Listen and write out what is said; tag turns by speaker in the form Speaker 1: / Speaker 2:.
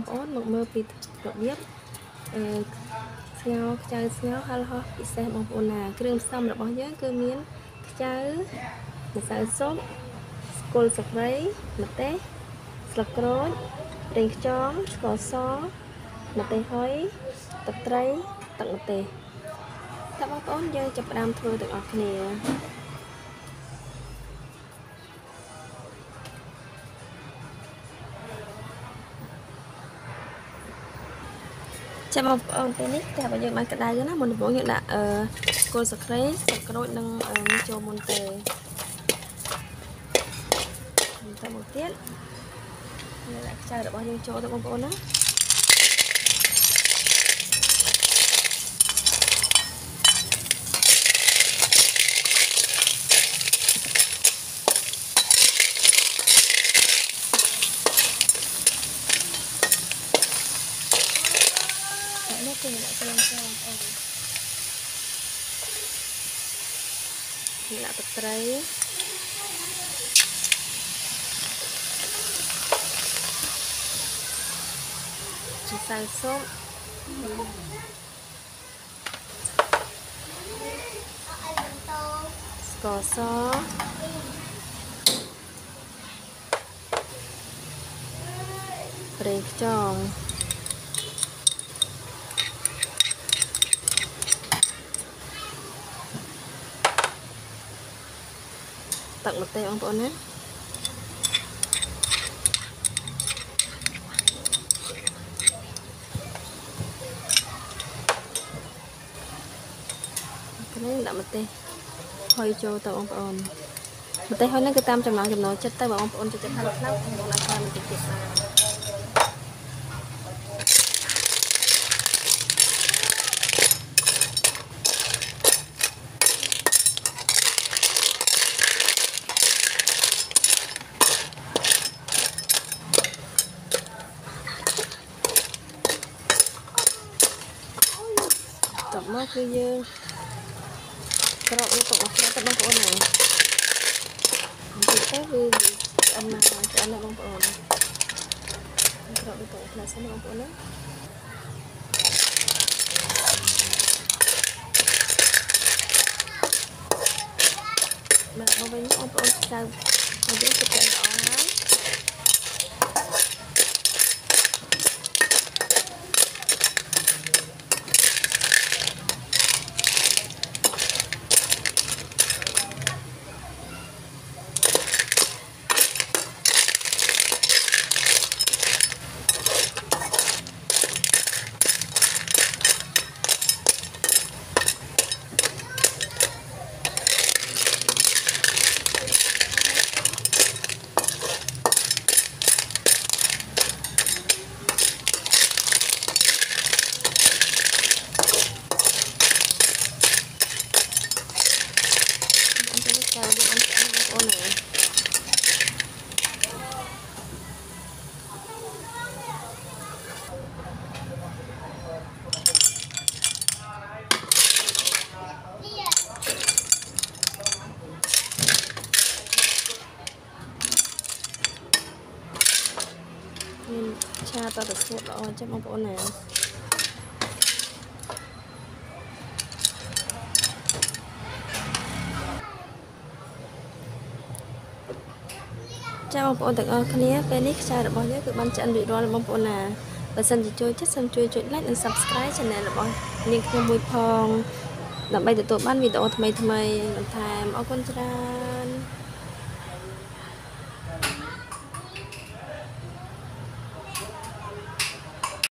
Speaker 1: ón một mơ bị biết nhau chơi nhau hay ho bị xe bằng ôn là kêu xong là bao nhiêu cơ miến chơi một sao sốt cồn sạc giấy một té sạc rối đèn chóm cỏ xó một tay hói tập trái tặng một tề các bác ôn chơi chụp đam thôi được ọt nè chăm ông tên nick theo bây giờ mang cái đai nó một bộ hiện là cô sạc rối nâng cho một tề ta một tiết lại chơi được bao nhiêu chỗ được không cô nó thì lại xem thì lại tập trái chỉ xay sốt cỏ xó rê tròn tặng một tay ông bọn nhé cái này là một tay hơi cho tao ông bọn một tay hơi nó cứ tam trong nó chất tay bảo ông bọn cho chất thanh lắm một là coi mình tiệt tiệt tập mất cứ dư cái đó cũng tập bông cổ này thì cái vì anh mà cho anh là bông cổ này cái đó cũng cổ là sẽ bông cổ nữa mà bông bánh bông cổ sao mà biết chụp lại đó cha tao được sốt đó chắc mong bộ này chào mong bộ từng ở kia penic cha được bao nhiêu cứ ban chân bị đo mong bộ nè và sân thì chơi chắc sân chơi like and subscribe channel là bao nhiêu không mùi phong làm bay từ tổ ban video thay làm tham ở con tran